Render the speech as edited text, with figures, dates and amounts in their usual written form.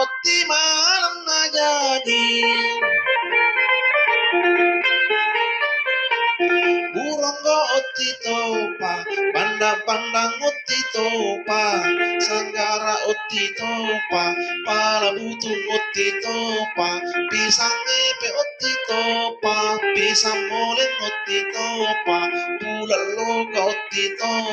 Otti malam na jadi burunggo otti topa pandang-pandang otti topa sanggara otti topa pala butung otti topa pisang epe otti topa pisang molen otti topa pula loka otti topa